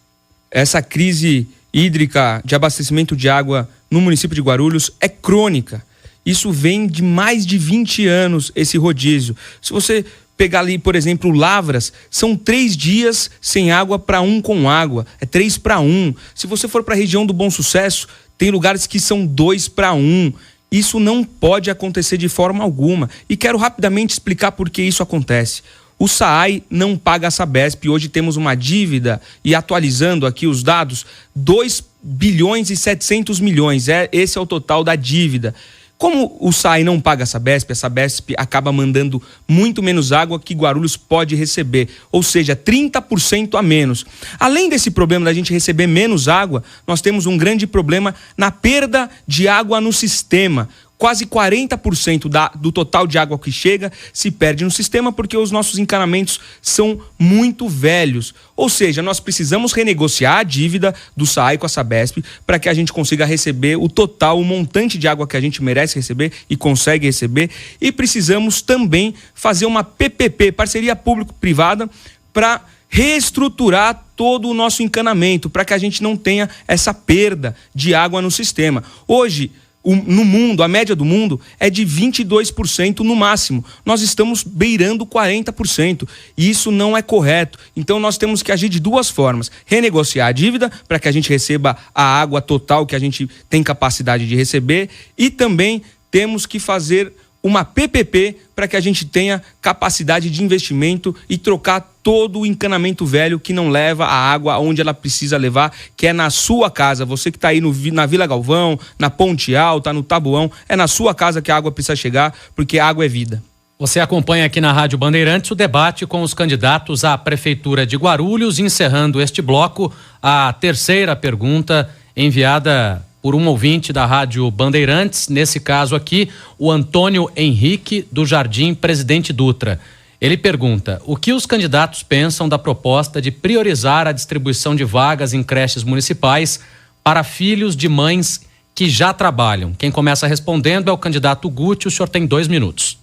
essa crise hídrica de abastecimento de água no município de Guarulhos é crônica. Isso vem de mais de 20 anos, esse rodízio. Se você pegar ali, por exemplo, Lavras, são 3 dias sem água para 1 com água. É 3 para 1. Se você for para a região do Bom Sucesso, tem lugares que são 2 para 1. Isso não pode acontecer de forma alguma. E quero rapidamente explicar por que isso acontece. O SAAI não paga a Sabesp. Hoje temos uma dívida, e atualizando aqui os dados, 2 bilhões e 700 milhões. Esse é o total da dívida. Como o SAAI não paga a Sabesp acaba mandando muito menos água que Guarulhos pode receber, ou seja, 30% a menos. Além desse problema da gente receber menos água, nós temos um grande problema na perda de água no sistema. Quase 40% do total de água que chega se perde no sistema porque os nossos encanamentos são muito velhos. Ou seja, nós precisamos renegociar a dívida do SAAI com a Sabesp para que a gente consiga receber o total, o montante de água que a gente merece receber e consegue receber. E precisamos também fazer uma PPP, parceria público-privada, para reestruturar todo o nosso encanamento, para que a gente não tenha essa perda de água no sistema. Hoje, no mundo, a média do mundo é de 22% no máximo. Nós estamos beirando 40%. E isso não é correto. Então nós temos que agir de 2 formas. Renegociar a dívida para que a gente receba a água total que a gente tem capacidade de receber. E também temos que fazer uma PPP para que a gente tenha capacidade de investimento e trocar todo o encanamento velho que não leva a água onde ela precisa levar, que é na sua casa. Você que está aí na Vila Galvão, na Ponte Alta, no Taboão, é na sua casa que a água precisa chegar, porque a água é vida. Você acompanha aqui na Rádio Bandeirantes o debate com os candidatos à Prefeitura de Guarulhos, encerrando este bloco, a terceira pergunta enviada por um ouvinte da Rádio Bandeirantes, nesse caso aqui, o Antônio Henrique, do Jardim Presidente Dutra. Ele pergunta: o que os candidatos pensam da proposta de priorizar a distribuição de vagas em creches municipais para filhos de mães que já trabalham? Quem começa respondendo é o candidato Guti. O senhor tem 2 minutos.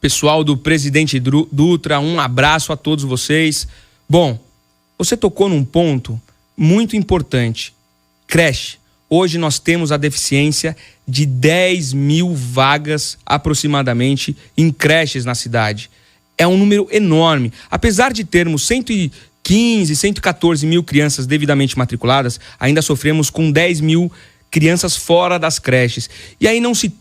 Pessoal do Presidente Dutra, um abraço a todos vocês. Bom, você tocou num ponto muito importante. Creche. Hoje nós temos a deficiência de 10 mil vagas aproximadamente em creches na cidade. É um número enorme. Apesar de termos 115, 114 mil crianças devidamente matriculadas, ainda sofremos com 10 mil crianças fora das creches. E aí não se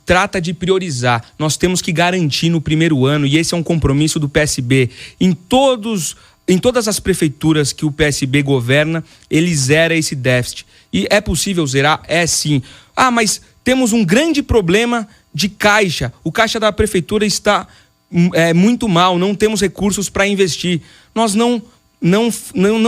trata de priorizar. Nós temos que garantir no primeiro ano, e esse é um compromisso do PSB, em todas as prefeituras que o PSB governa, ele zera esse déficit. E é possível zerar? É sim. Ah, mas temos um grande problema de caixa. O caixa da prefeitura está muito mal, não temos recursos para investir. Nós não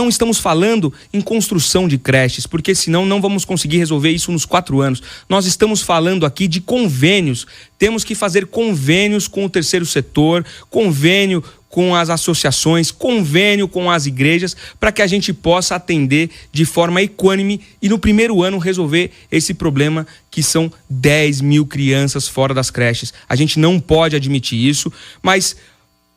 estamos falando em construção de creches, porque senão não vamos conseguir resolver isso nos 4 anos. Nós estamos falando aqui de convênios. Temos que fazer convênios com o terceiro setor, convênio com as associações, convênio com as igrejas, para que a gente possa atender de forma equânime e no primeiro ano resolver esse problema que são 10 mil crianças fora das creches. A gente não pode admitir isso, mas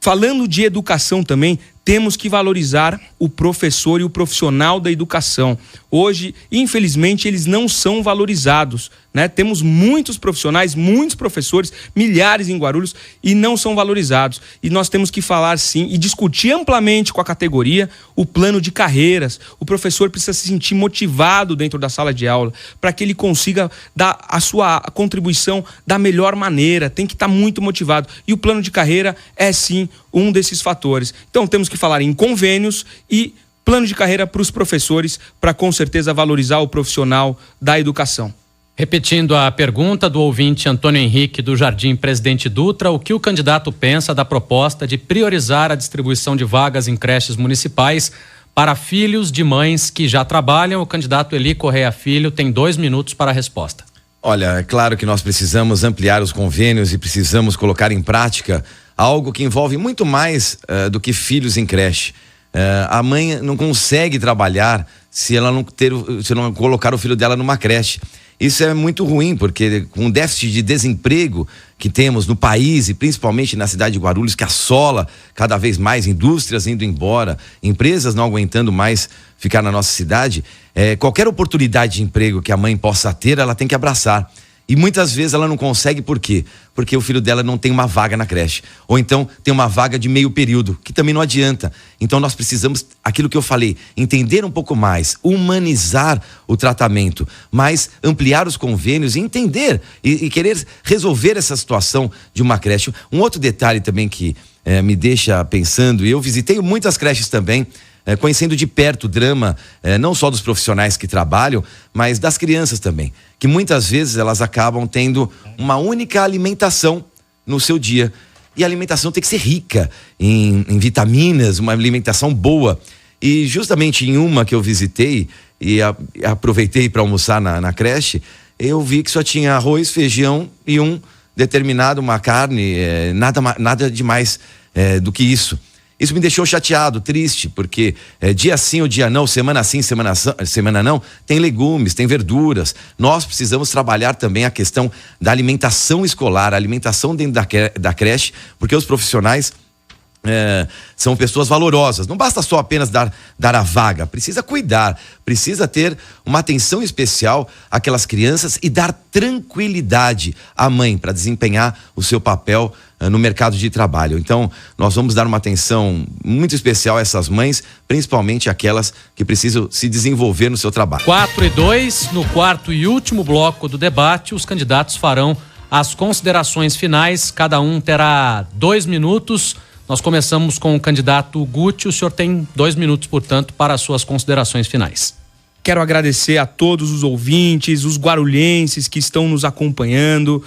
falando de educação também, temos que valorizar o professor e o profissional da educação. Hoje, infelizmente, eles não são valorizados, né? Temos muitos profissionais, muitos professores, milhares em Guarulhos, e não são valorizados. E nós temos que falar sim e discutir amplamente com a categoria o plano de carreiras. O professor precisa se sentir motivado dentro da sala de aula para que ele consiga dar a sua contribuição da melhor maneira. Tem que estar muito motivado. E o plano de carreira é sim um desses fatores. Então temos que falar em convênios e plano de carreira para os professores, para com certeza valorizar o profissional da educação. Repetindo a pergunta do ouvinte Antônio Henrique do Jardim Presidente Dutra, o que o candidato pensa da proposta de priorizar a distribuição de vagas em creches municipais para filhos de mães que já trabalham? O candidato Eli Correia Filho tem 2 minutos para a resposta. Olha, é claro que nós precisamos ampliar os convênios e precisamos colocar em prática algo que envolve muito mais do que filhos em creche. A mãe não consegue trabalhar se ela não colocar o filho dela numa creche. Isso é muito ruim, porque com o déficit de desemprego que temos no país e principalmente na cidade de Guarulhos, que assola cada vez mais, indústrias indo embora, empresas não aguentando mais ficar na nossa cidade, qualquer oportunidade de emprego que a mãe possa ter, ela tem que abraçar. E muitas vezes ela não consegue, por quê? Porque o filho dela não tem uma vaga na creche. Ou então tem uma vaga de meio período, que também não adianta. Então nós precisamos, aquilo que eu falei, entender um pouco mais, humanizar o tratamento, mas ampliar os convênios e entender e querer resolver essa situação de uma creche. Um outro detalhe também que me deixa pensando, e eu visitei muitas creches também, conhecendo de perto o drama, não só dos profissionais que trabalham, mas das crianças também, que muitas vezes elas acabam tendo uma única alimentação no seu dia. E a alimentação tem que ser rica em vitaminas, uma alimentação boa. E justamente em uma que eu visitei e aproveitei para almoçar na creche, eu vi que só tinha arroz, feijão e uma carne, nada de mais do que isso. Isso me deixou chateado, triste, porque dia sim ou dia não, semana sim, semana não, tem legumes, tem verduras. Nós precisamos trabalhar também a questão da alimentação escolar, a alimentação dentro da creche, porque os profissionais são pessoas valorosas. Não basta só apenas dar a vaga, precisa cuidar, precisa ter uma atenção especial àquelas crianças e dar tranquilidade à mãe para desempenhar o seu papel no mercado de trabalho. Então, nós vamos dar uma atenção muito especial a essas mães, principalmente aquelas que precisam se desenvolver no seu trabalho. 4:02, no quarto e último bloco do debate, os candidatos farão as considerações finais, cada um terá 2 minutos. Nós começamos com o candidato Guti, o senhor tem 2 minutos, portanto, para as suas considerações finais. Quero agradecer a todos os ouvintes, os guarulhenses que estão nos acompanhando,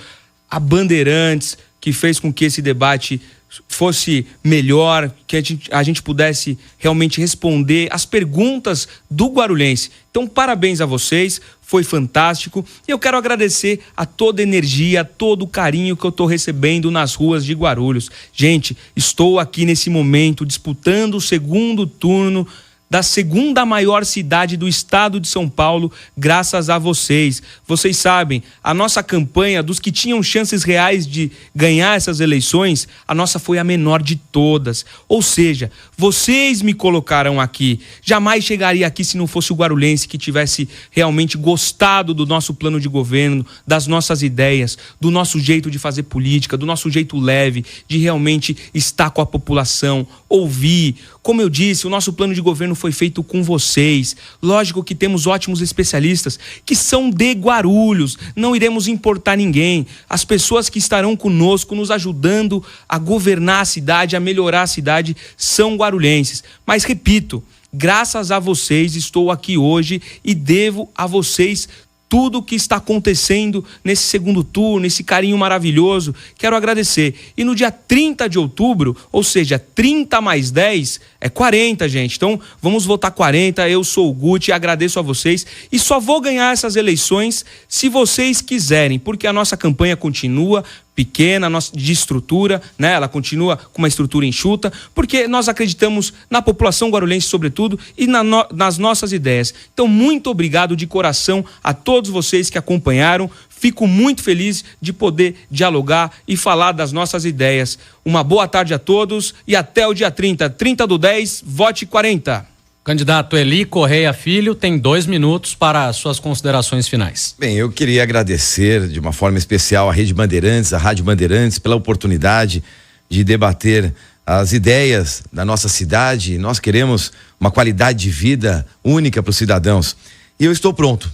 a Bandeirantes, que fez com que esse debate fosse melhor, que a gente pudesse realmente responder as perguntas do guarulhense. Então, parabéns a vocês, foi fantástico. E eu quero agradecer a toda a energia, todo o carinho que eu estou recebendo nas ruas de Guarulhos. Gente, estou aqui nesse momento disputando o segundo turno da segunda maior cidade do estado de São Paulo, graças a vocês. Vocês sabem, a nossa campanha, dos que tinham chances reais de ganhar essas eleições, a nossa foi a menor de todas. Ou seja, vocês me colocaram aqui. Jamais chegaria aqui se não fosse o guarulhense que tivesse realmente gostado do nosso plano de governo, das nossas ideias, do nosso jeito de fazer política, do nosso jeito leve, de realmente estar com a população, ouvir. Como eu disse, o nosso plano de governo foi feito com vocês. Lógico que temos ótimos especialistas que são de Guarulhos. Não iremos importar ninguém. As pessoas que estarão conosco, nos ajudando a governar a cidade, a melhorar a cidade, são guarulhenses. Mas repito, graças a vocês estou aqui hoje e devo a vocês tudo o que está acontecendo nesse segundo turno, esse carinho maravilhoso. Quero agradecer. E no dia 30 de outubro, ou seja, 30 mais 10, é 40, gente. Então, vamos votar 40. Eu sou o Guti, agradeço a vocês. E só vou ganhar essas eleições se vocês quiserem, porque a nossa campanha continua pequena, de estrutura, né? Ela continua com uma estrutura enxuta, porque nós acreditamos na população guarulhense, sobretudo, e nas nossas ideias. Então, muito obrigado de coração a todos vocês que acompanharam. Fico muito feliz de poder dialogar e falar das nossas ideias. Uma boa tarde a todos e até o dia 30. 30/10, vote 40. Candidato Eli Correia Filho tem 2 minutos para suas considerações finais. Bem, eu queria agradecer de uma forma especial à Rede Bandeirantes, à Rádio Bandeirantes, pela oportunidade de debater as ideias da nossa cidade. Nós queremos uma qualidade de vida única para os cidadãos. E eu estou pronto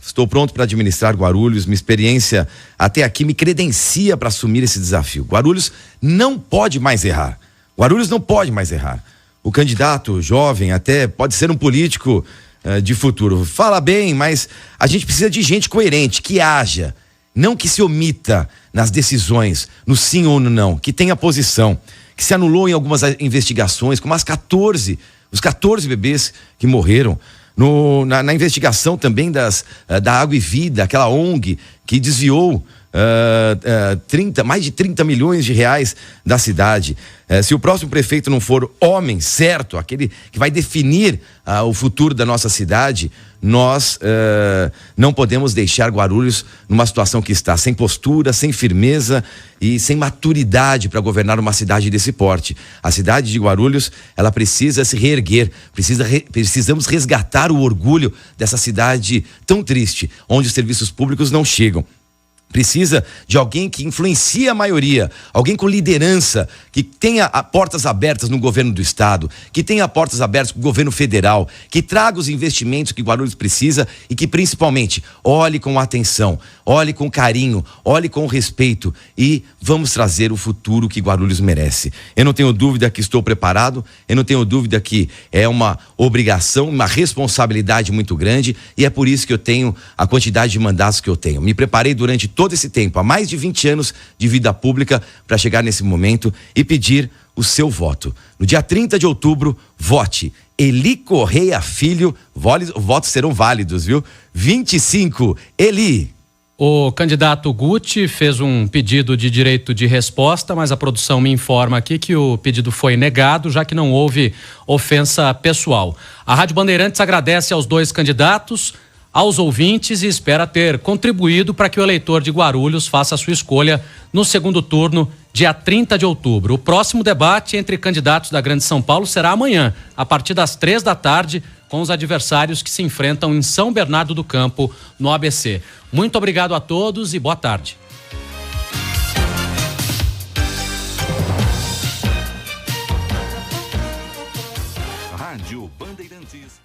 para administrar Guarulhos. Minha experiência até aqui me credencia para assumir esse desafio. Guarulhos não pode mais errar. Guarulhos não pode mais errar. O candidato jovem até pode ser um político de futuro. Fala bem, mas a gente precisa de gente coerente, que haja, não que se omita nas decisões, no sim ou no não, que tenha posição, que se anulou em algumas investigações, como os 14 bebês que morreram. Na investigação também da Água e Vida, aquela ONG que desviou mais de 30 milhões de reais da cidade. Se o próximo prefeito não for homem certo, aquele que vai definir o futuro da nossa cidade, nós não podemos deixar Guarulhos numa situação que está sem postura, sem firmeza e sem maturidade para governar uma cidade desse porte. A cidade de Guarulhos, ela precisa se reerguer, precisamos resgatar o orgulho dessa cidade tão triste, onde os serviços públicos não chegam. Precisa de alguém que influencie a maioria, alguém com liderança, que tenha portas abertas no governo do estado, que tenha portas abertas com o governo federal, que traga os investimentos que Guarulhos precisa e que principalmente olhe com atenção, olhe com carinho, olhe com respeito e vamos trazer o futuro que Guarulhos merece. Eu não tenho dúvida que estou preparado, eu não tenho dúvida que é uma obrigação, uma responsabilidade muito grande e é por isso que eu tenho a quantidade de mandatos que eu tenho. Me preparei durante todo esse tempo, há mais de 20 anos de vida pública para chegar nesse momento e pedir o seu voto. No dia 30 de outubro, vote Eli Correia Filho, votos serão válidos, viu? 25, Eli. O candidato Guti fez um pedido de direito de resposta, mas a produção me informa aqui que o pedido foi negado, já que não houve ofensa pessoal. A Rádio Bandeirantes agradece aos 2 candidatos, aos ouvintes e espera ter contribuído para que o eleitor de Guarulhos faça a sua escolha no segundo turno, dia 30 de outubro. O próximo debate entre candidatos da Grande São Paulo será amanhã, a partir das 15h, com os adversários que se enfrentam em São Bernardo do Campo, no ABC. Muito obrigado a todos e boa tarde. Rádio Bandeirantes.